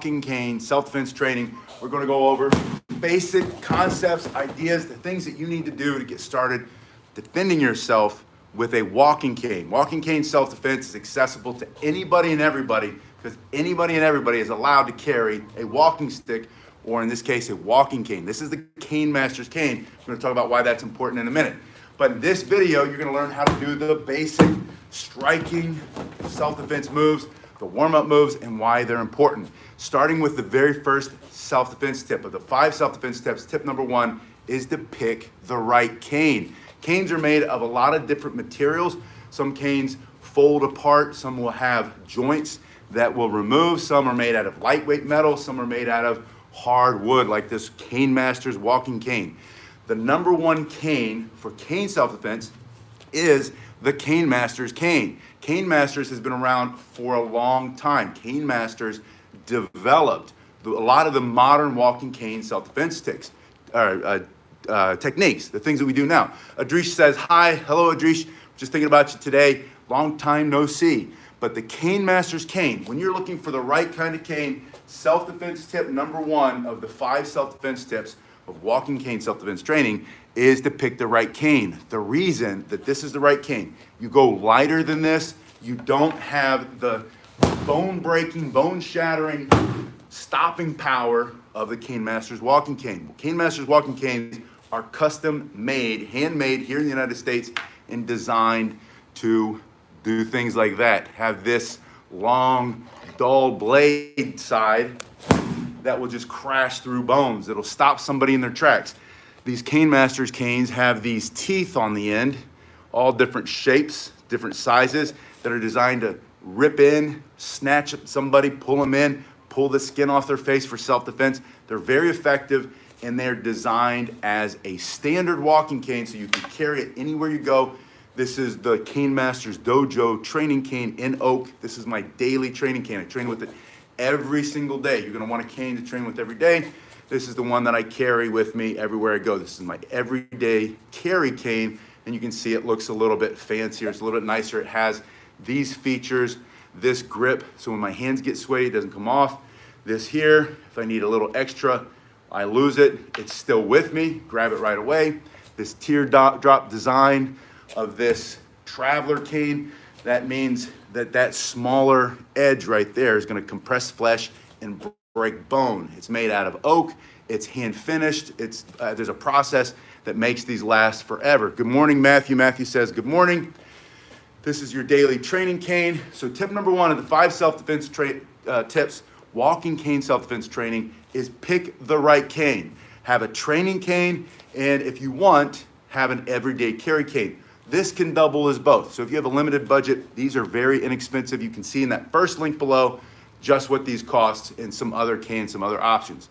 walking cane, self-defense training. We're going to go over basic concepts, ideas, the things that you need to do to get started defending yourself with a walking cane. Walking cane self-defense is accessible to anybody and everybody because anybody and everybody is allowed to carry a walking stick, or in this case, a walking cane. This is the Cane Masters Kane. We're going to talk about why that's important in a minute. But in this video, you're going to learn how to do the basic striking self-defense moves, the warm-up moves, and why they're important. Starting with the very first self-defense tip. Of the 5 self-defense tips, tip number 1 is to pick the right cane. Canes are made of a lot of different materials. Some canes fold apart, some will have joints that will remove, some are made out of lightweight metal, some are made out of hard wood, like this Cane Masters walking cane. The number 1 cane for cane self-defense is the Cane Masters Kane. Cane Masters has been around for a long time. Cane Masters developed a lot of the modern walking cane self-defense techniques, the things that we do now. Adrish says, hi, hello Adrish, just thinking about you today, long time no see. But the Cane Masters Kane, when you're looking for the right kind of cane, self-defense tip number 1 of the 5 self-defense tips of walking cane self-defense training is to pick the right cane. The reason that this is the right cane, you go lighter than this, you don't have the bone-breaking, bone-shattering, stopping power of the Cane Masters walking cane. Cane Masters walking canes are custom made, handmade here in the United States and designed to do things like that. Have this long, dull blade side that will just crash through bones. It'll stop somebody in their tracks. These Cane Masters canes have these teeth on the end, all different shapes, different sizes, that are designed to rip in, snatch somebody, pull them in, pull the skin off their face for self-defense. They're very effective, and they're designed as a standard walking cane so you can carry it anywhere you go. This is the Cane Masters Dojo training cane in oak. This is my daily training cane. I train with it every single day. You're gonna want a cane to train with every day. This is the one that I carry with me everywhere I go. This is my everyday carry cane, and you can see it looks a little bit fancier. It's a little bit nicer. It has these features, this grip, so when my hands get sweaty, it doesn't come off. This here, if I need a little extra, I lose it, it's still with me, grab it right away. This teardrop design of this traveler cane, that means that that smaller edge right there is gonna compress flesh and break bone. It's made out of oak, it's hand finished, there's a process that makes these last forever. Good morning, Matthew. Matthew says, good morning. This is your daily training cane. So tip number 1 of the 5 self-defense tips, walking cane self-defense training, is pick the right cane. Have a training cane, and if you want, have an everyday carry cane. This can double as both. So if you have a limited budget, these are very inexpensive. You can see in that first link below just what these cost and some other canes, some other options.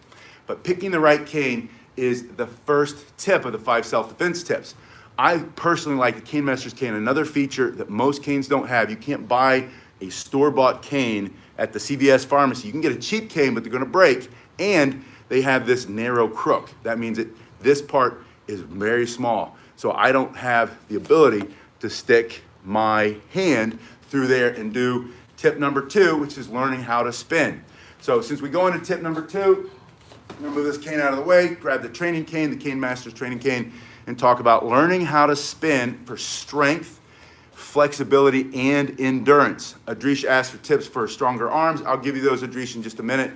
But picking the right cane is the first tip of the 5 self-defense tips. I personally like the Cane Masters cane. Another feature that most canes don't have, you can't buy a store-bought cane at the CVS pharmacy. You can get a cheap cane, but they're gonna break, and they have this narrow crook. That means that this part is very small. So I don't have the ability to stick my hand through there and do tip number 2, which is learning how to spin. So since we go into tip number 2, I'm gonna move this cane out of the way, grab the training cane, the Cane Masters training cane, and talk about learning how to spin for strength, flexibility, and endurance. Adrish asked for tips for stronger arms. I'll give you those, Adrish, in just a minute.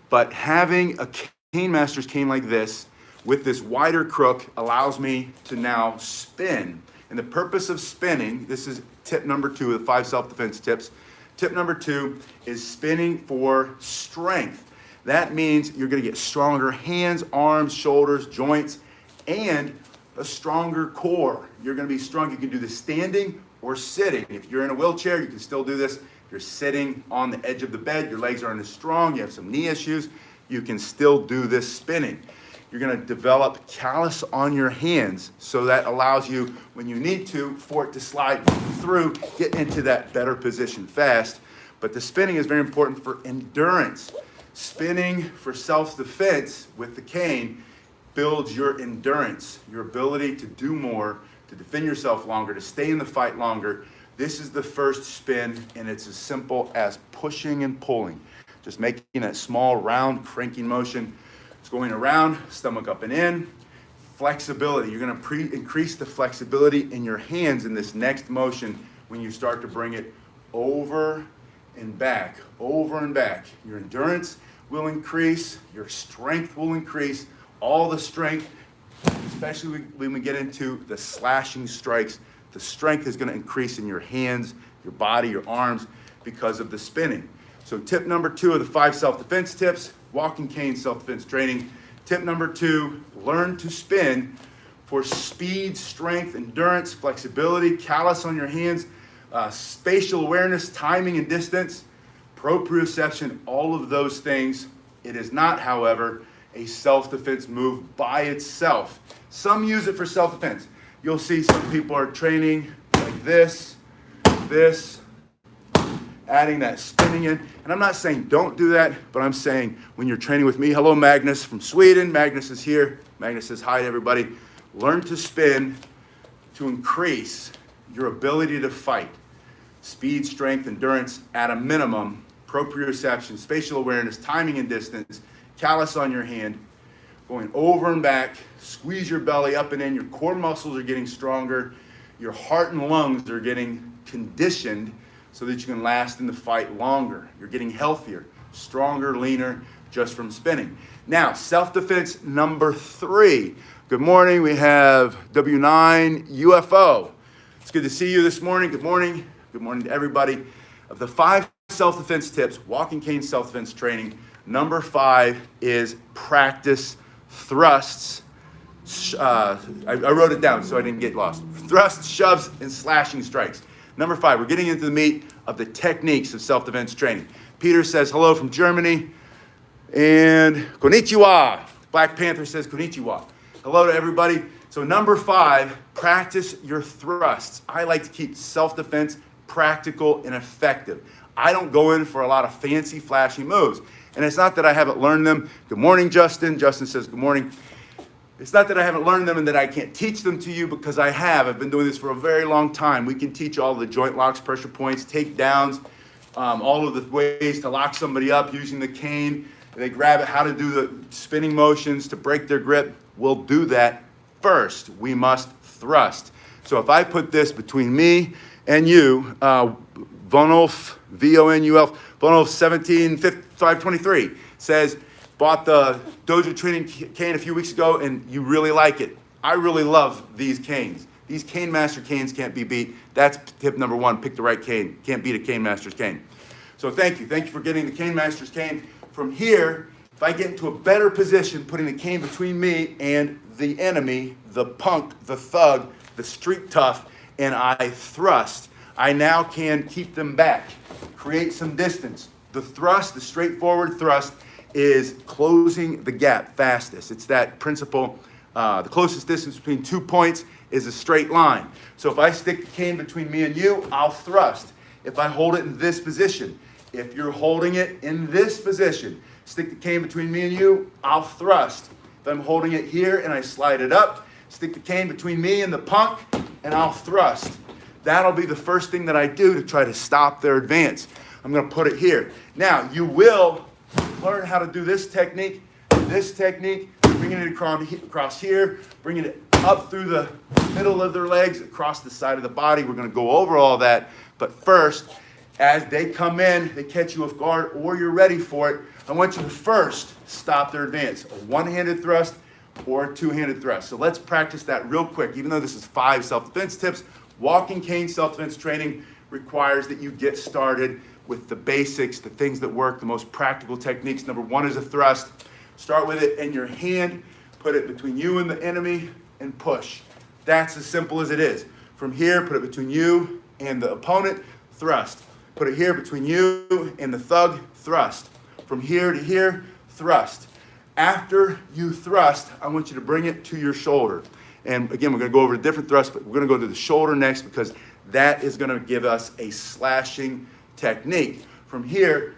But having a Cane Masters cane like this with this wider crook allows me to now spin. And the purpose of spinning, this is tip number 2 of the 5 self-defense tips. Tip number 2 is spinning for strength. That means you're gonna get stronger hands, arms, shoulders, joints, and a stronger core. You're gonna be strong. You can do this standing or sitting. If you're in a wheelchair, you can still do this. If you're sitting on the edge of the bed, your legs aren't as strong, you have some knee issues, you can still do this spinning. You're gonna develop callus on your hands, so that allows you, when you need to, for it to slide through, get into that better position fast. But the spinning is very important for endurance. Spinning for self-defense with the cane builds your endurance, your ability to do more, to defend yourself longer, to stay in the fight longer. This is the first spin, and it's as simple as pushing and pulling. just making that small round cranking motion. It's going around, stomach up and in. Flexibility, you're gonna increase the flexibility in your hands in this next motion when you start to bring it over and back, over and back. Your endurance will increase, your strength will increase, all the strength, especially when we get into the slashing strikes, the strength is gonna increase in your hands, your body, your arms, because of the spinning. So tip number 2 of the 5 self-defense tips, walking cane self-defense training. Tip number 2, learn to spin for speed, strength, endurance, flexibility, callus on your hands, spatial awareness, timing and distance, proprioception, all of those things. It is not, however, a self-defense move by itself. Some use it for self-defense. You'll see some people are training like this, adding that spinning in. And I'm not saying don't do that, but I'm saying when you're training with me, hello Magnus from Sweden, Magnus is here. Magnus says hi to everybody. Learn to spin to increase your ability to fight. Speed, strength, endurance at a minimum, proprioception, spatial awareness, timing and distance, callus on your hand, going over and back, squeeze your belly up and in, your core muscles are getting stronger, your heart and lungs are getting conditioned so that you can last in the fight longer. You're getting healthier, stronger, leaner, just from spinning. Now, self-defense number 3. Good morning, we have W9 UFO. It's good to see you this morning. Good morning. Good morning to everybody. Of the 5 self-defense tips, walking cane self-defense training, number 5 is practice thrusts. I wrote it down so I didn't get lost. Thrusts, shoves, and slashing strikes. Number 5, we're getting into the meat of the techniques of self-defense training. Peter says hello from Germany. And konnichiwa. Black Panther says konnichiwa. Hello to everybody. So number 5, practice your thrusts. I like to keep self-defense practical and effective. I don't go in for a lot of fancy, flashy moves. And it's not that I haven't learned them. Good morning, Justin. Justin says good morning. It's not that I haven't learned them and that I can't teach them to you, because I have. I've been doing this for a very long time. We can teach all the joint locks, pressure points, takedowns, all of the ways to lock somebody up using the cane. They grab it, how to do the spinning motions to break their grip. We'll do that first. We must thrust. So if I put this between me and you, Vonulf, V-O-N-U-L, Vonulf 17523 says, bought the Dojo training cane a few weeks ago and you really like it. I really love these canes. These Cane Master canes can't be beat. That's tip number 1, pick the right cane. Can't beat a Cane Masters cane. So thank you. Thank you for getting the Cane Masters cane. From here, if I get into a better position, putting the cane between me and the enemy, the punk, the thug, the street tough, and I thrust, I now can keep them back, create some distance. The thrust, the straightforward thrust, is closing the gap fastest. It's that principle, the closest distance between 2 points is a straight line. So if I stick the cane between me and you, I'll thrust. If I hold it in this position, if you're holding it in this position, stick the cane between me and you, I'll thrust. If I'm holding it here and I slide it up, stick the cane between me and the punk, and I'll thrust. That'll be the first thing that I do to try to stop their advance. I'm gonna put it here. Now, you will learn how to do this technique, bringing it across here, bringing it up through the middle of their legs, across the side of the body. We're gonna go over all that, but first, as they come in, they catch you off guard, or you're ready for it, I want you to first stop their advance. A one-handed thrust or a two-handed thrust. So let's practice that real quick. Even though this is 5 self-defense tips, walking cane self-defense training requires that you get started with the basics, the things that work, the most practical techniques. Number 1 is a thrust. Start with it in your hand, put it between you and the enemy, and push. That's as simple as it is. From here, put it between you and the opponent, thrust. Put it here between you and the thug, thrust. From here to here, thrust. After you thrust, I want you to bring it to your shoulder. And again, we're gonna go over a different thrust, but we're gonna go to the shoulder next, because that is gonna give us a slashing technique. From here,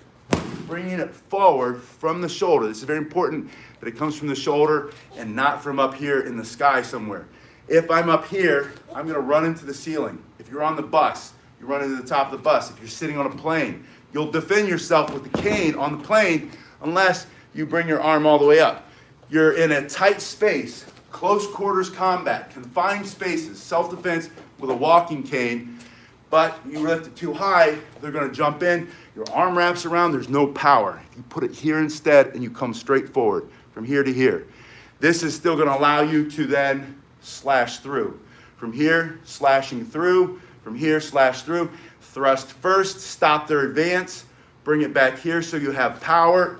bringing it forward from the shoulder. This is very important that it comes from the shoulder and not from up here in the sky somewhere. If I'm up here, I'm gonna run into the ceiling. If you're on the bus, you run into the top of the bus. If you're sitting on a plane, You'll defend yourself with the cane on the plane unless you bring your arm all the way up. You're in a tight space, close quarters combat, confined spaces, self-defense with a walking cane, but you lift it too high, they're gonna jump in, your arm wraps around, there's no power. You put it here instead and you come straight forward from here to here. This is still gonna allow you to then slash through. From here, slashing through, from here, slash through. Thrust first, stop their advance, bring it back here so you have power,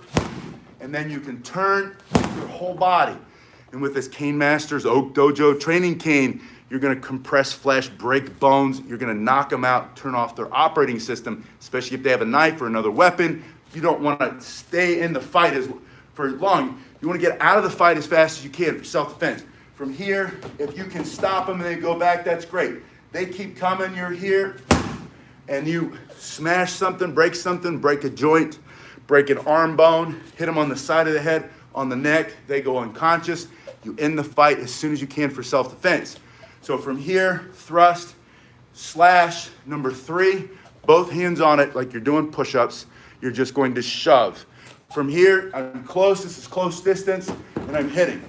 and then you can turn your whole body. And with this Cane Masters Oak Dojo training cane, you're gonna compress flesh, break bones, you're gonna knock them out, turn off their operating system, especially if they have a knife or another weapon. You don't wanna stay in the fight for long. You wanna get out of the fight as fast as you can for self-defense. From here, if you can stop them and they go back, that's great. They keep coming, you're here, and you smash something, break a joint, break an arm bone, hit them on the side of the head, on the neck, they go unconscious. You end the fight as soon as you can for self-defense. So from here, thrust, slash, number 3, both hands on it like you're doing push-ups. You're just going to shove. From here, I'm close, this is close distance, and I'm hitting.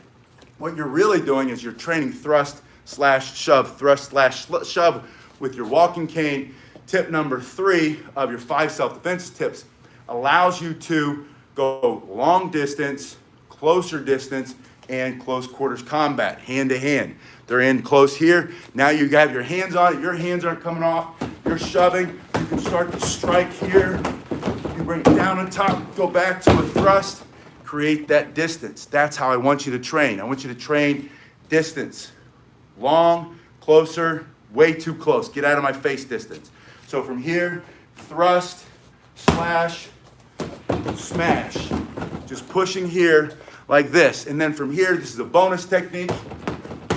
What you're really doing is you're training thrust, slash, shove, thrust, slash, shove with your walking cane. Tip number 3 of your 5 self-defense tips allows you to go long distance, closer distance, and close quarters combat, hand to hand. They're in close here. Now you have your hands on it. Your hands aren't coming off. You're shoving. You can start to strike here. You bring it down on top, go back to a thrust, create that distance. That's how I want you to train. I want you to train distance. Long, closer, way too close. Get out of my face distance. So from here, thrust, slash, smash. Just pushing here like this. And then from here, this is a bonus technique.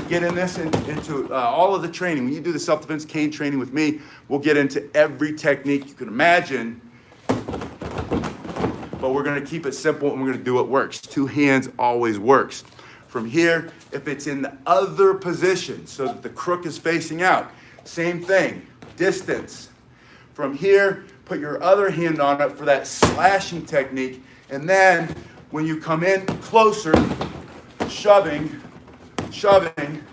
Get in this into all of the training. When you do the self-defense cane training with me, we'll get into every technique you can imagine, but we're gonna keep it simple and we're gonna do what works. 2 hands always works. From here, if it's in the other position, so that the crook is facing out, same thing, distance. From here, put your other hand on it for that slashing technique, and then when you come in closer, shoving, shoving,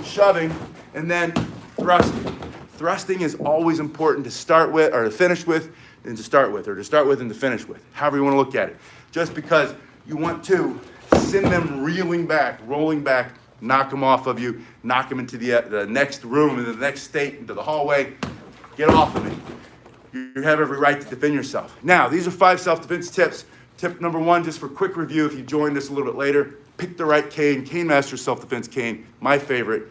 shoving, and then thrusting. Thrusting is always important to start with, or to finish with, than to start with, or to start with and to finish with, however you want to look at it. Just because you want to send them reeling back, rolling back, knock them off of you, knock them into the next room, into the next state, into the hallway. Get off of me. You have every right to defend yourself. Now, these are 5 self-defense tips. Tip number 1, just for quick review, if you joined us a little bit later, pick the right cane, Cane Masters self-defense cane, my favorite.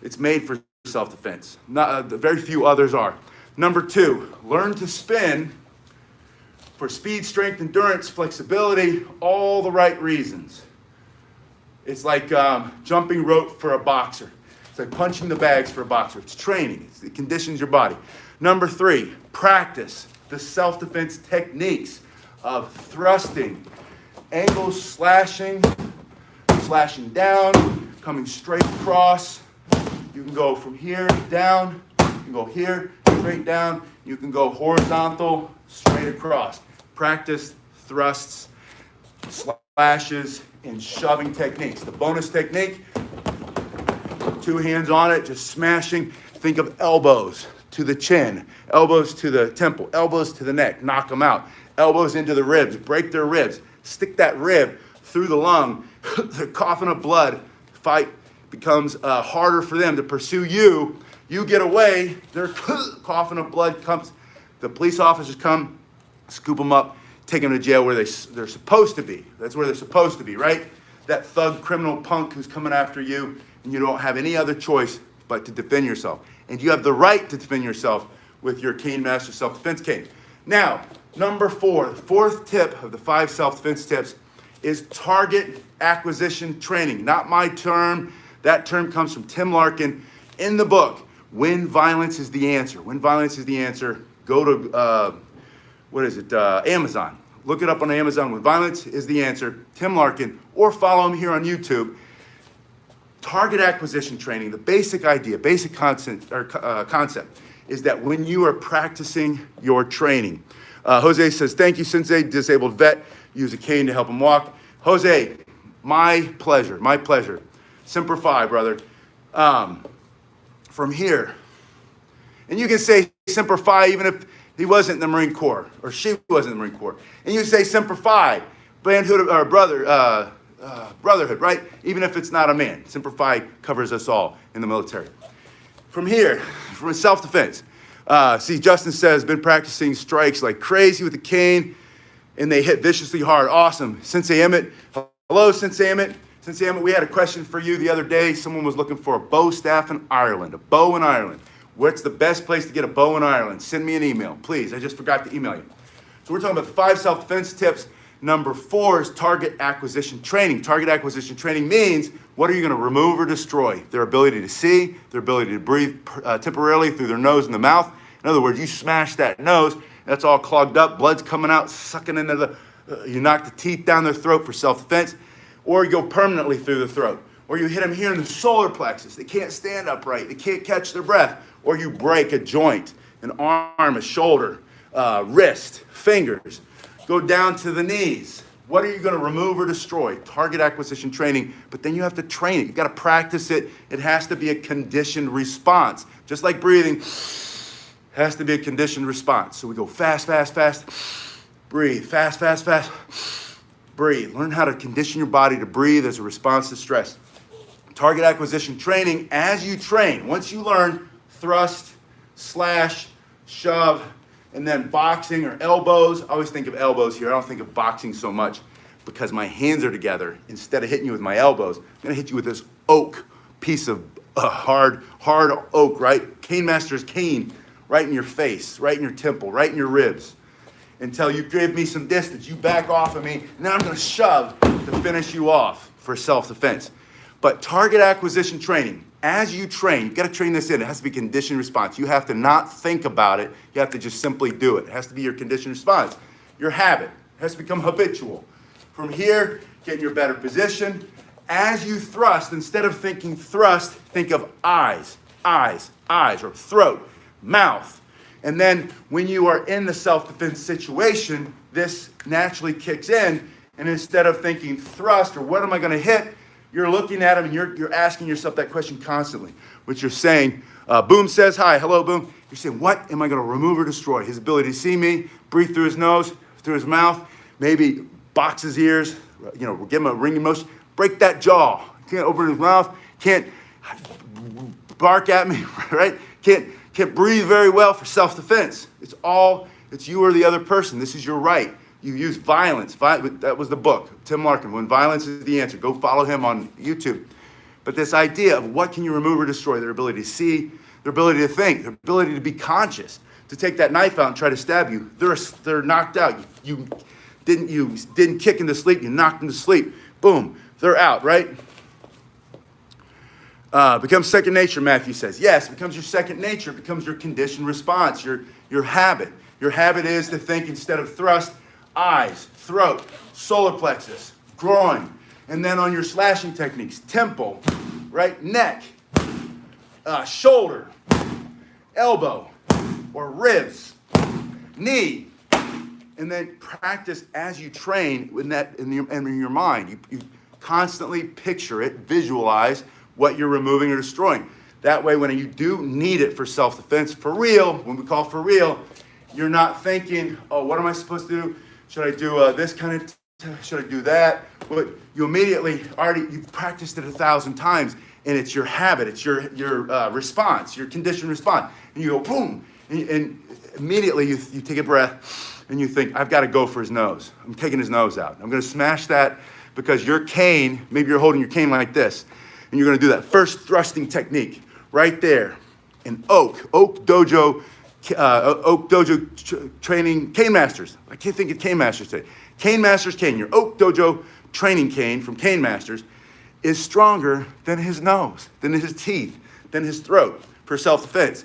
It's made for self-defense. Very few others are. Number 2, learn to spin for speed, strength, endurance, flexibility, all the right reasons. It's like jumping rope for a boxer. It's like punching the bags for a boxer. It's training. It conditions your body. Number 3, practice the self-defense techniques of thrusting, angles, slashing, slashing down, coming straight across. You can go from here down, you can go here, straight down, you can go horizontal, straight across. Practice thrusts, slashes, and shoving techniques. The bonus technique, 2 hands on it, just smashing. Think of elbows to the chin, elbows to the temple, elbows to the neck, knock them out. Elbows into the ribs, break their ribs, stick that rib through the lung. They're coughing up blood. Fight becomes harder for them to pursue you. You get away, they're coughing up blood, comes, the police officers come, scoop them up, take them to jail where they're supposed to be. That's where they're supposed to be, right? That thug criminal punk who's coming after you, and you don't have any other choice but to defend yourself. And you have the right to defend yourself with your Cane Master self-defense cane. Now, number 4, the 4th tip of the 5 self-defense tips is target acquisition training. Not my term. That term comes from Tim Larkin in the book, When Violence is the Answer. When Violence is the Answer, go to, Amazon. Look it up on Amazon. When Violence is the Answer, Tim Larkin, or follow him here on YouTube. Target acquisition training, the basic idea, basic concept is that when you are practicing your training, Jose says, thank you, Sensei. Disabled vet. Use a cane to help him walk. Jose, my pleasure, my pleasure. Semper Fi, brother. From here, and you can say Semper Fi even if he wasn't in the Marine Corps or she wasn't in the Marine Corps. And you say Semper Fi, brotherhood, right? Even if it's not a man. Semper Fi covers us all in the military. From here, from self-defense. See, Justin says, been practicing strikes like crazy with the cane, and they hit viciously hard. Awesome. Sensei Emmett. Hello, Sensei Emmett. Sensei Emmett, we had a question for you the other day. Someone was looking for a bow staff in Ireland, a bow in Ireland. What's the best place to get a bow in Ireland? Send me an email, please. I just forgot to email you. So we're talking about the 5 self-defense tips. Number 4 is target acquisition training. Target acquisition training means what are you going to remove or destroy? Their ability to see, their ability to breathe temporarily through their nose and the mouth. In other words, you smash that nose, that's all clogged up, blood's coming out, sucking into the, you knock the teeth down their throat for self-defense, or you go permanently through the throat, or you hit them here in the solar plexus. They can't stand upright, they can't catch their breath, or you break a joint, an arm, a shoulder, wrist, fingers. Go down to the knees. What are you going to remove or destroy? Target acquisition training, but then you have to train it. You've got to practice it. It has to be a conditioned response. Just like breathing, has to be a conditioned response. So we go fast, fast, fast, breathe, fast, fast, fast, breathe. Learn how to condition your body to breathe as a response to stress. Target acquisition training, as you train, once you learn thrust, slash, shove, and then boxing or elbows. I always think of elbows here. I don't think of boxing so much because my hands are together. Instead of hitting you with my elbows, I'm going to hit you with this oak piece of hard oak, right? Cane Masters Kane, right in your face, right in your temple, right in your ribs. Until you give me some distance. You back off of me. Now I'm going to shove to finish you off for self-defense. But target acquisition training, as you train, you've got to train this in. It has to be conditioned response. You have to not think about it. You have to just simply do it. It has to be your conditioned response. Your habit. It has to become habitual. From here, get in your better position. As you thrust, instead of thinking thrust, think of eyes, or throat, mouth. And then when you are in the self-defense situation, this naturally kicks in. And instead of thinking thrust or what am I going to hit, you're looking at him and you're asking yourself that question constantly, which you're saying, Boom says hi, hello Boom. You're saying, what am I going to remove or destroy? His ability to see me, breathe through his nose, through his mouth, maybe box his ears, give him a ringing motion, break that jaw. Can't open his mouth, can't bark at me, right? Can't breathe very well for self-defense. It's you or the other person. This is your right. You use violence. That was the book, Tim Larkin, When Violence is the Answer. Go follow him on YouTube. But this idea of what can you remove or destroy, their ability to see, their ability to think, their ability to be conscious, to take that knife out and try to stab you. They're knocked out. You didn't kick into sleep, you knocked into sleep. Boom, they're out, right? Becomes second nature, Matthew says. Yes, it becomes your second nature. It becomes your conditioned response, your habit. Your habit is to think instead of thrust, eyes, throat, solar plexus, groin, and then on your slashing techniques, temple, right, neck, shoulder, elbow, or ribs, knee, and then practice as you train in your mind. You constantly picture it, visualize what you're removing or destroying. That way, when you do need it for self-defense, for real, when we call for real, you're not thinking, oh, what am I supposed to do? Should I do this kind of, should I do that? But you immediately you've practiced it 1,000 times, and it's your habit, it's your response, your conditioned response. And you go, boom, and immediately you take a breath, and you think, I've got to go for his nose. I'm taking his nose out. I'm going to smash that because your cane, maybe you're holding your cane like this, and you're going to do that first thrusting technique right there. In Oak Dojo training, Cane Masters. I can't think of Cane Masters today. Cane Masters Kane, your Oak Dojo training cane from Cane Masters is stronger than his nose, than his teeth, than his throat for self-defense.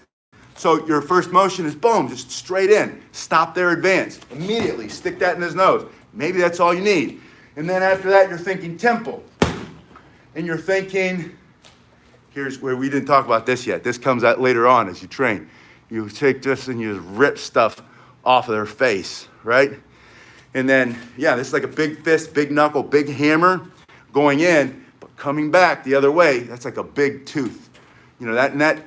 So your first motion is boom, just straight in. Stop there, advance. Immediately stick that in his nose. Maybe that's all you need. And then after that, you're thinking temple. And you're thinking, here's where we didn't talk about this yet. This comes out later on as you train. You take this and you just rip stuff off of their face, right? And then, yeah, this is like a big fist, big knuckle, big hammer going in, but coming back the other way, that's like a big tooth. You know, that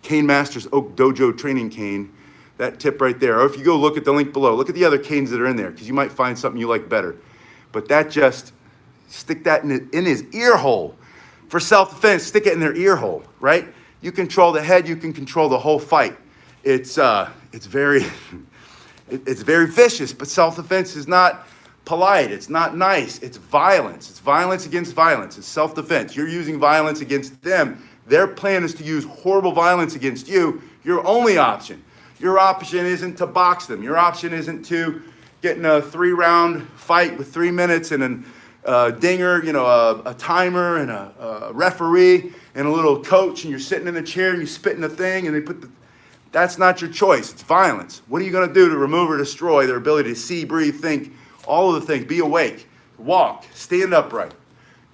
Cane Masters Oak Dojo training cane, that tip right there. Or if you go look at the link below, look at the other canes that are in there, because you might find something you like better. But that just, stick that in his ear hole. For self-defense, stick it in their ear hole, right? You control the head, you can control the whole fight. It's very vicious, but self-defense is not polite, it's not nice, it's violence. It's violence against violence, it's self-defense. You're using violence against them. Their plan is to use horrible violence against you. Your only option. Your option isn't to box them. Your option isn't to get in a 3-round fight with 3 minutes and a dinger, you know, a timer and a referee and a little coach, and you're sitting in the chair and you spit in the thing and they put the... That's not your choice. It's violence. What are you going to do to remove or destroy their ability to see, breathe, think, all of the things? Be awake, walk, stand upright.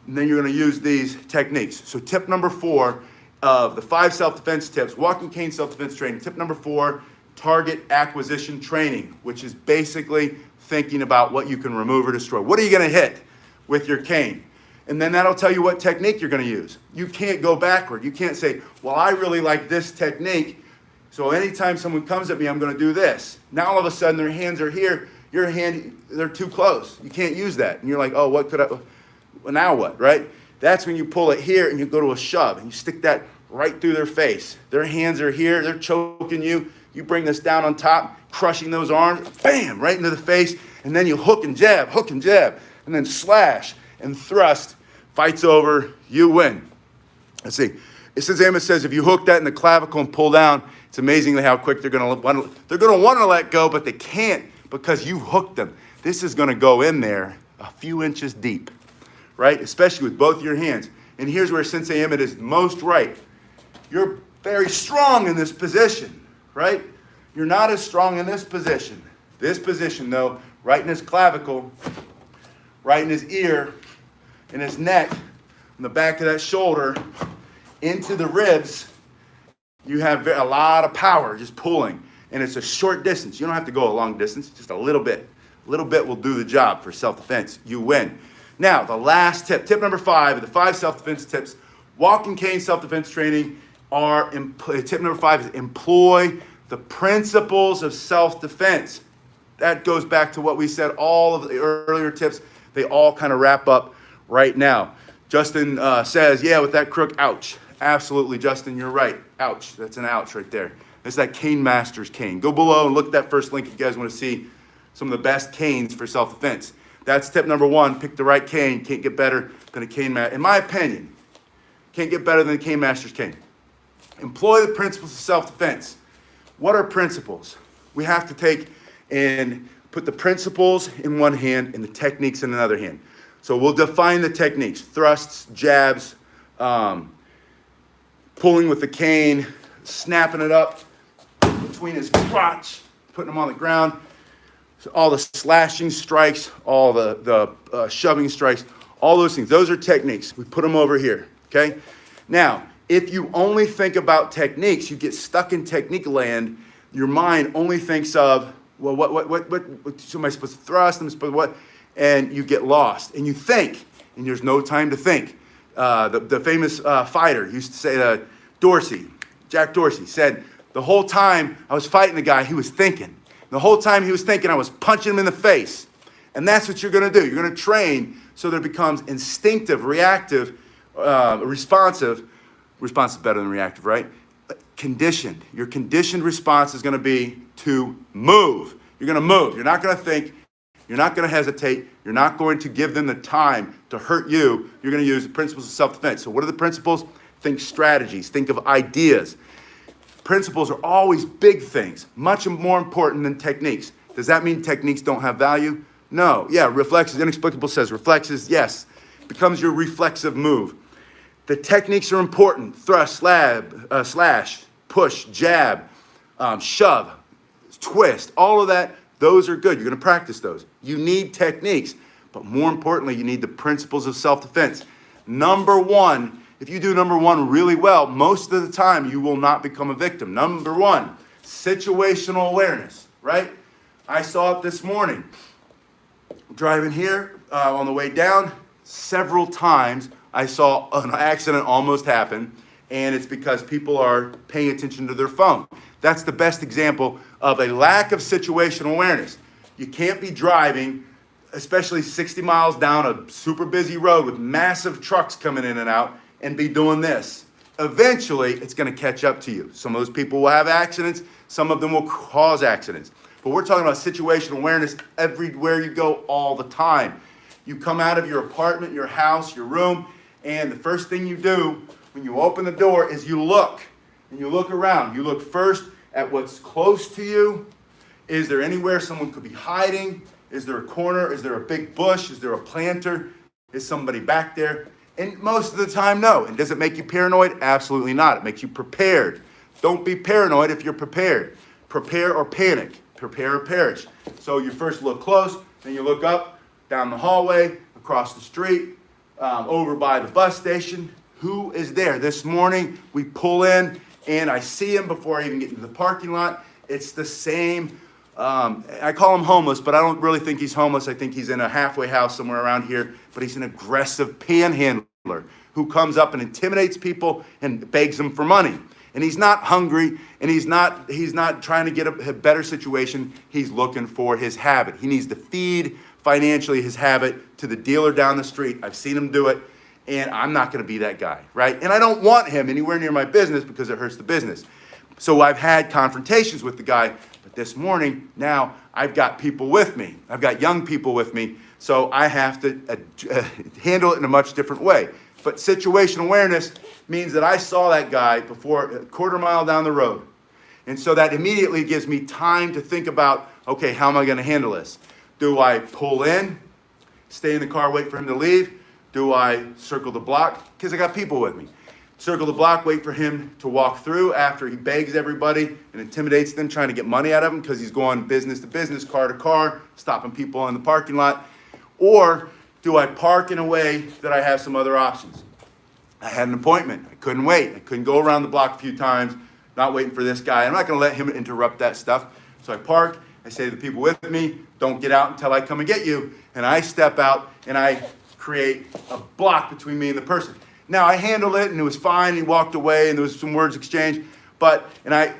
And then you're going to use these techniques. So tip number 4 of the 5 self-defense tips, walking cane self-defense training. Tip number 4, target acquisition training, which is basically thinking about what you can remove or destroy. What are you going to hit with your cane? And then that'll tell you what technique you're going to use. You can't go backward. You can't say, well, I really like this technique, so anytime someone comes at me, I'm going to do this. Now all of a sudden their hands are here. Your hand, they're too close. You can't use that. And you're like, oh, what could I... Well, now what, right? That's when you pull it here and you go to a shove and you stick that right through their face. Their hands are here, they're choking you. You bring this down on top, crushing those arms, bam, right into the face. And then you hook and jab, and then slash and thrust. Fight's over, you win. Let's see. It says, Amos says, if you hook that in the clavicle and pull down, it's amazingly how quick they're going to want to let go, but they can't because you hooked them. This is going to go in there a few inches deep. Right? Especially with both your hands. And here's where Sensei Emmett is most right. You're very strong in this position, right? You're not as strong in this position. This position, though, right in his clavicle, right in his ear, in his neck, in the back of that shoulder, into the ribs, you have a lot of power just pulling. And it's a short distance. You don't have to go a long distance, just a little bit. A little bit will do the job for self-defense. You win. Now, the last tip, tip number 5 of the 5 self-defense tips, walking cane self-defense training tip number 5 is employ the principles of self-defense. That goes back to what we said, all of the earlier tips, they all kind of wrap up right now. Justin says, yeah, with that crook, ouch. Absolutely, Justin, you're right. Ouch, that's an ouch right there. That's that Cane Masters Kane. Go below and look at that first link if you guys want to see some of the best canes for self-defense. That's tip number 1. Pick the right cane. Can't get better than a cane master. In my opinion, can't get better than a Cane Masters Kane. Employ the principles of self-defense. What are principles? We have to take and put the principles in one hand and the techniques in another hand. So we'll define the techniques. Thrusts, jabs, pulling with the cane, snapping it up between his crotch, putting him on the ground. So all the slashing strikes, all the shoving strikes, all those things. Those are techniques. We put them over here, okay? Now, if you only think about techniques, you get stuck in technique land. Your mind only thinks of, well, what am I supposed to thrust? Am I supposed to what? And you get lost. And you think, and there's no time to think. The famous fighter used to say, Jack Dorsey, said, the whole time I was fighting the guy, he was thinking. The whole time he was thinking, I was punching him in the face. And that's what you're going to do. You're going to train so that it becomes instinctive, reactive, responsive. Responsive is better than reactive, right? Conditioned. Your conditioned response is going to be to move. You're going to move. You're not going to think. You're not going to hesitate. You're not going to give them the time to hurt you. You're going to use the principles of self-defense. So what are the principles? Think strategies. Think of ideas. Principles are always big things, much more important than techniques. Does that mean techniques don't have value? No. Yeah, reflexes, Inexplicable says reflexes, yes. Becomes your reflexive move. The techniques are important. Thrust, slash, push, jab, shove, twist, all of that, those are good. You're going to practice those. You need techniques, but more importantly, you need the principles of self-defense. Number 1, if you do number 1 really well, most of the time you will not become a victim. Number 1, situational awareness, right? I saw it this morning. Driving here on the way down, several times I saw an accident almost happen, and it's because people are paying attention to their phone. That's the best example of a lack of situational awareness. You can't be driving, especially 60 miles down a super busy road with massive trucks coming in and out, and be doing this. Eventually, it's going to catch up to you. Some of those people will have accidents. Some of them will cause accidents. But we're talking about situational awareness everywhere you go all the time. You come out of your apartment, your house, your room, and the first thing you do when you open the door is you look. And you look around. You look first at what's close to you. Is there anywhere someone could be hiding? Is there a corner? Is there a big bush? Is there a planter? Is somebody back there? And most of the time, no. And does it make you paranoid? Absolutely not. It makes you prepared. Don't be paranoid if you're prepared. Prepare or panic. Prepare or perish. So you first look close, then you look up, down the hallway, across the street, over by the bus station. Who is there? This morning, we pull in, and I see him before I even get into the parking lot. It's the same. I call him homeless, but I don't really think he's homeless. I think he's in a halfway house somewhere around here, but he's an aggressive panhandler who comes up and intimidates people and begs them for money. And he's not hungry, and he's not trying to get a better situation. He's looking for his habit. He needs to feed financially his habit to the dealer down the street. I've seen him do it, and I'm not going to be that guy, right? And I don't want him anywhere near my business because it hurts the business. So I've had confrontations with the guy, but this morning, now I've got people with me. I've got young people with me, so I have to handle it in a much different way. But situational awareness means that I saw that guy before a quarter mile down the road. And so that immediately gives me time to think about, okay, how am I going to handle this? Do I pull in, stay in the car, wait for him to leave? Do I circle the block? Because I got people with me. Circle the block, wait for him to walk through after he begs everybody and intimidates them, trying to get money out of them because he's going business to business, car to car, stopping people in the parking lot. Or do I park in a way that I have some other options? I had an appointment. I couldn't wait. I couldn't go around the block a few times, not waiting for this guy. I'm not going to let him interrupt that stuff. So I park. I say to the people with me, don't get out until I come and get you. And I step out and I create a block between me and the person. Now I handled it and it was fine. He walked away and there was some words exchanged. But I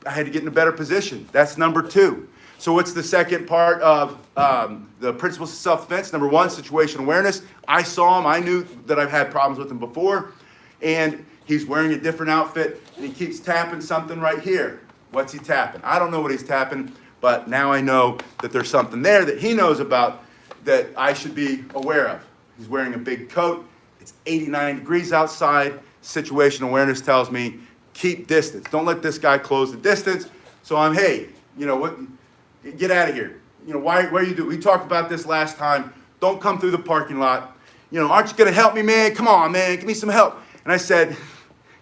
had to get in a better position. That's number 2. So what's the second part of the principles of self-defense? Number 1, situational awareness. I saw him. I knew that I've had problems with him before. And he's wearing a different outfit. And he keeps tapping something right here. What's he tapping? I don't know what he's tapping. But now I know that there's something there that he knows about that I should be aware of. He's wearing a big coat. It's 89 degrees outside. Situational awareness tells me, keep distance. Don't let this guy close the distance. So I'm, hey, you know what? Get out of here. You know, why are you doing? We talked about this last time. Don't come through the parking lot. You know, aren't you going to help me, man? Come on, man. Give me some help. And I said,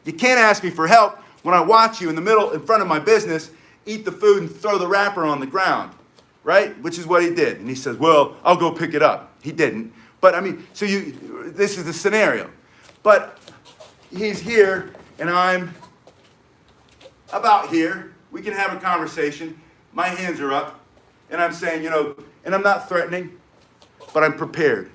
you can't ask me for help when I watch you in front of my business, eat the food and throw the wrapper on the ground, right? Which is what he did. And he says, well, I'll go pick it up. He didn't. But I mean, so this is the scenario. But he's here and I'm about here. We can have a conversation. My hands are up, and I'm saying, you know, and I'm not threatening, but I'm prepared.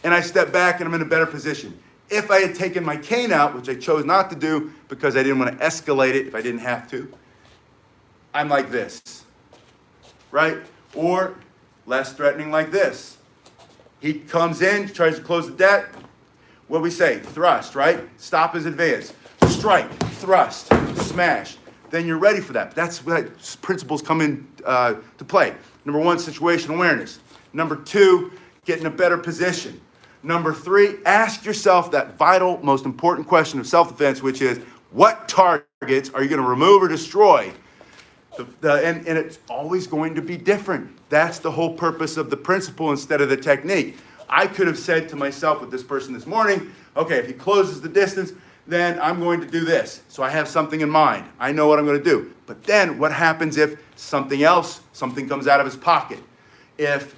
And I step back, and I'm in a better position. If I had taken my cane out, which I chose not to do because I didn't want to escalate it if I didn't have to, I'm like this, right? Or less threatening like this. He comes in, tries to close the debt. What do we say? Thrust, right? Stop his advance. Strike, thrust, smash. Then you're ready for that. That's what principles come in to play. Number 1, situational awareness. Number 2, get in a better position. Number 3, ask yourself that vital, most important question of self-defense, which is, what targets are you going to remove or destroy? And it's always going to be different. That's the whole purpose of the principle instead of the technique. I could have said to myself with this person this morning, okay, if he closes the distance, then I'm going to do this. So I have something in mind. I know what I'm going to do. But then what happens if something comes out of his pocket? If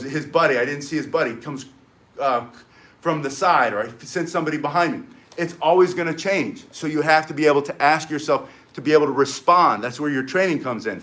his buddy, I didn't see his buddy, comes from the side, or I sent somebody behind me. It's always going to change. So you have to be able to ask yourself to be able to respond. That's where your training comes in.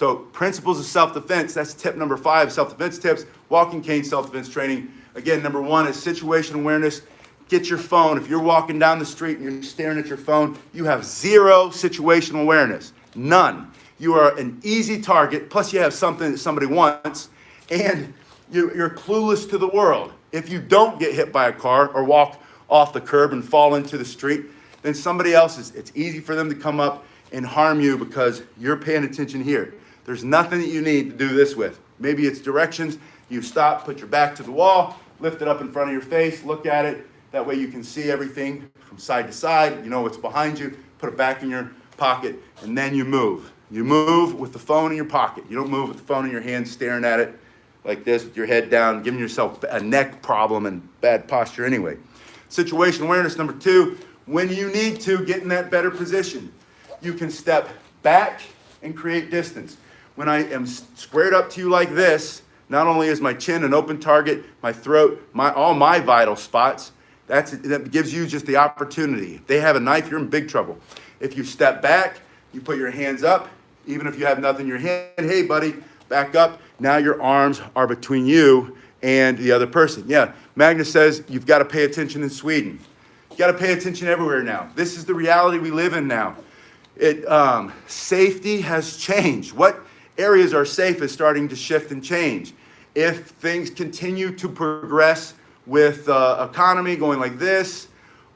So principles of self-defense, that's tip number 5, self-defense tips, walking cane self-defense training. Again, number 1 is situational awareness. Get your phone. If you're walking down the street and you're staring at your phone, you have 0 situational awareness. None. You are an easy target, plus you have something that somebody wants, and you're clueless to the world. If you don't get hit by a car or walk off the curb and fall into the street, then somebody else it's easy for them to come up and harm you because you're paying attention here. There's nothing that you need to do this with. Maybe it's directions. You stop, put your back to the wall, lift it up in front of your face, look at it. That way you can see everything from side to side. You know what's behind you. Put it back in your pocket, and then you move. You move with the phone in your pocket. You don't move with the phone in your hand staring at it like this with your head down, giving yourself a neck problem and bad posture anyway. Situational awareness, number 2, when you need to get in that better position, you can step back and create distance. When I am squared up to you like this, not only is my chin an open target, my throat, all my vital spots, that gives you just the opportunity. If they have a knife, you're in big trouble. If you step back, you put your hands up, even if you have nothing in your hand, hey buddy, back up. Now your arms are between you and the other person. Yeah, Magnus says you've got to pay attention in Sweden. You got to pay attention everywhere now. This is the reality we live in now. Safety has changed. What areas are safe is starting to shift and change. If things continue to progress with the economy going like this,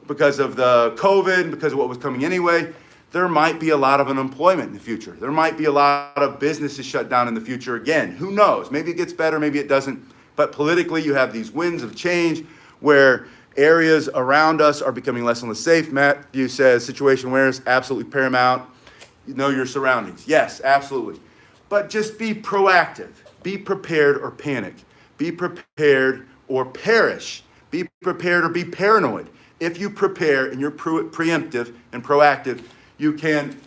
because of the COVID, because of what was coming anyway, there might be a lot of unemployment in the future. There might be a lot of businesses shut down in the future again. Who knows? Maybe it gets better, maybe it doesn't. But politically, you have these winds of change where areas around us are becoming less and less safe. Matthew says situational awareness, absolutely paramount. You know your surroundings. Yes, absolutely. But just be proactive. Be prepared or panic. Be prepared or perish. Be prepared or be paranoid. If you prepare and you're preemptive and proactive, you can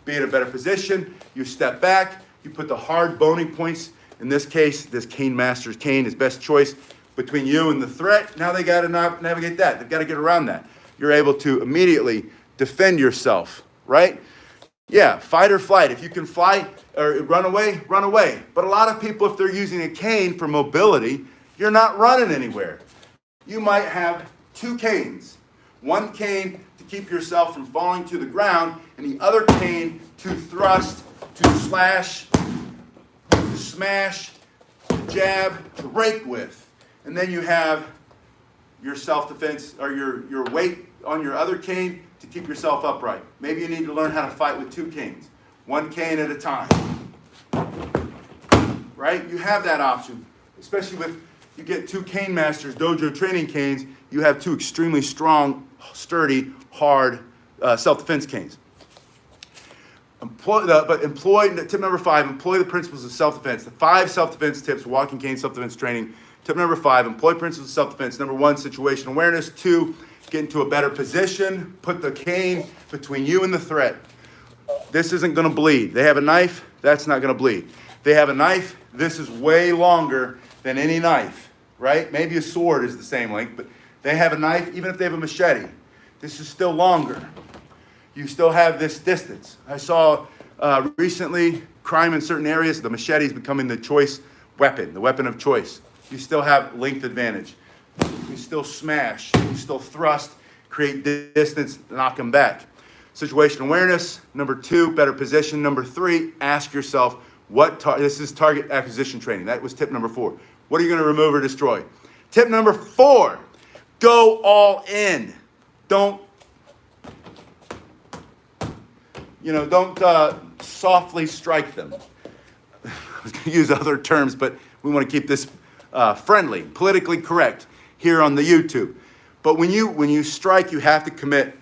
be in a better position. You step back. You put the hard boning points. In this case, this Cane Masters Kane is best choice between you and the threat. Now they got to navigate that. They've got to get around that. You're able to immediately defend yourself, right? Yeah, fight or flight. If you can fly or run away, run away. But a lot of people, if they're using a cane for mobility, you're not running anywhere. You might have 2 canes. 1 cane to keep yourself from falling to the ground, and the other cane to thrust, to slash, to smash, to jab, to rake with. And then you have your self-defense or your weight on your other cane to keep yourself upright. Maybe you need to learn how to fight with 2 canes. 1 cane at a time. Right? You have that option, especially with you get 2 Cane Masters dojo training canes, you have 2 extremely strong, sturdy, hard self-defense canes. Tip number 5, employ the principles of self-defense. The 5 self-defense tips, walking cane self-defense training. Tip number 5, employ principles of self-defense. Number 1, situational awareness. 2, get into a better position. Put the cane between you and the threat. This isn't going to bleed. They have a knife, that's not going to bleed. They have a knife, this is way longer than any knife, right? Maybe a sword is the same length, but they have a knife, even if they have a machete, this is still longer. You still have this distance. I saw recently crime in certain areas, the machete is becoming the choice weapon, the weapon of choice. You still have length advantage. You still smash, you still thrust, create distance, knock them back. Situational awareness. Number 2, better position. Number 3, ask yourself, this is target acquisition training. That was tip number 4. What are you going to remove or destroy? Tip number 4, go all in. Don't softly strike them. I was going to use other terms, but we want to keep this friendly, politically correct here on the YouTube. But when you strike, you have to commit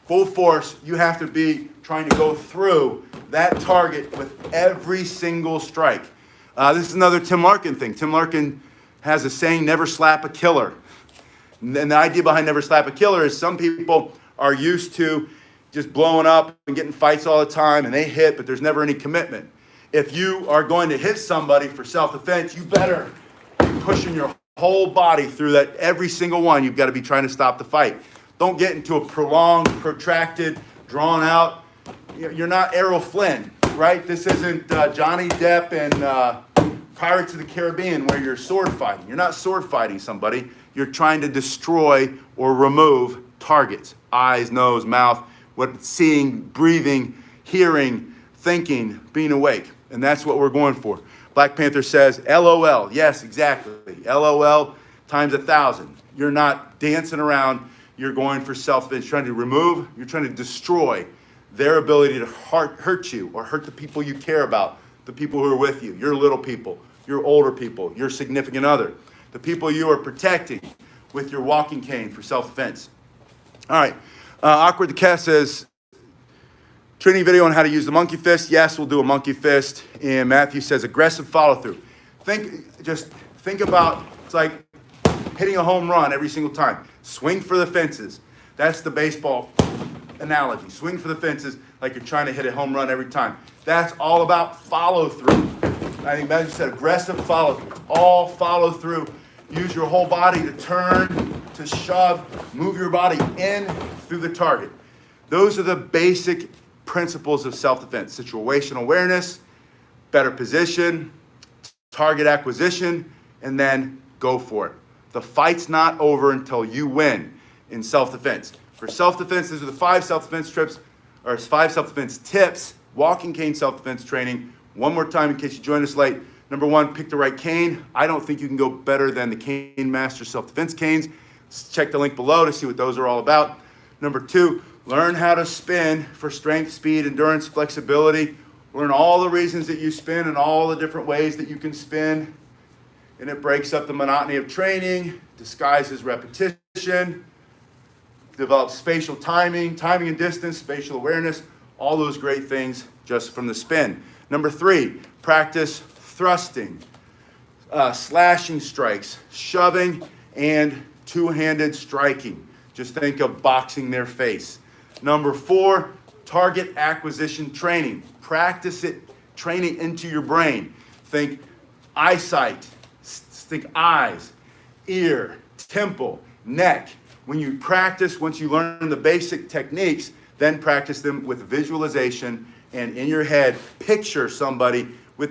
full force. You have to be trying to go through that target with every single strike. This is another Tim Larkin thing. Tim Larkin has a saying, never slap a killer. And the idea behind never slap a killer is some people are used to just blowing up and getting fights all the time, and they hit, but there's never any commitment. If you are going to hit somebody for self-defense, you better be pushing your whole body through that. Every single one, you've got to be trying to stop the fight. Don't get into a prolonged, protracted, drawn out. You're not Errol Flynn. right? This isn't Johnny Depp and Pirates of the Caribbean where you're sword fighting. You're not sword fighting somebody. You're trying to destroy or remove targets. Eyes, nose, mouth, seeing, breathing, hearing, thinking, being awake. And that's what we're going for. Black Panther says, LOL. Yes, exactly. LOL times 1,000. You're not dancing around. You're going for self-defense. You're trying to remove, you're trying to destroy their ability to hurt you or hurt the people you care about, the people who are with you, your little people, your older people, your significant other, the people you are protecting with your walking cane for self-defense. All right. Awkward the Cat says, training video on how to use the monkey fist. Yes, we'll do a monkey fist. And Matthew says aggressive follow-through. Think about, it's like hitting a home run every single time. Swing for the fences. That's the baseball analogy. Swing for the fences like you're trying to hit a home run every time. That's all about follow-through. I think Matthew said aggressive follow-through. All follow-through. Use your whole body to turn, to shove, move your body in through the target. Those are the basic principles of self-defense. Situational awareness, better position, target acquisition, and then go for it. The fight's not over until you win in self-defense. For self-defense, these are the 5 self-defense tips, walking cane self-defense training. One more time in case you joined us late. Number 1, pick the right cane. I don't think you can go better than the Cane Masters self-defense canes. Check the link below to see what those are all about. Number 2, learn how to spin for strength, speed, endurance, flexibility. Learn all the reasons that you spin and all the different ways that you can spin. And it breaks up the monotony of training, disguises repetition, develops spatial timing and distance, spatial awareness, all those great things just from the spin. Number 3, practice thrusting, slashing strikes, shoving, and two-handed striking. Just think of boxing their face. Number 4, target acquisition training. Practice it, train it into your brain. Think eyesight, think eyes, ear, temple, neck. When you practice, once you learn the basic techniques, then practice them with visualization and in your head, picture somebody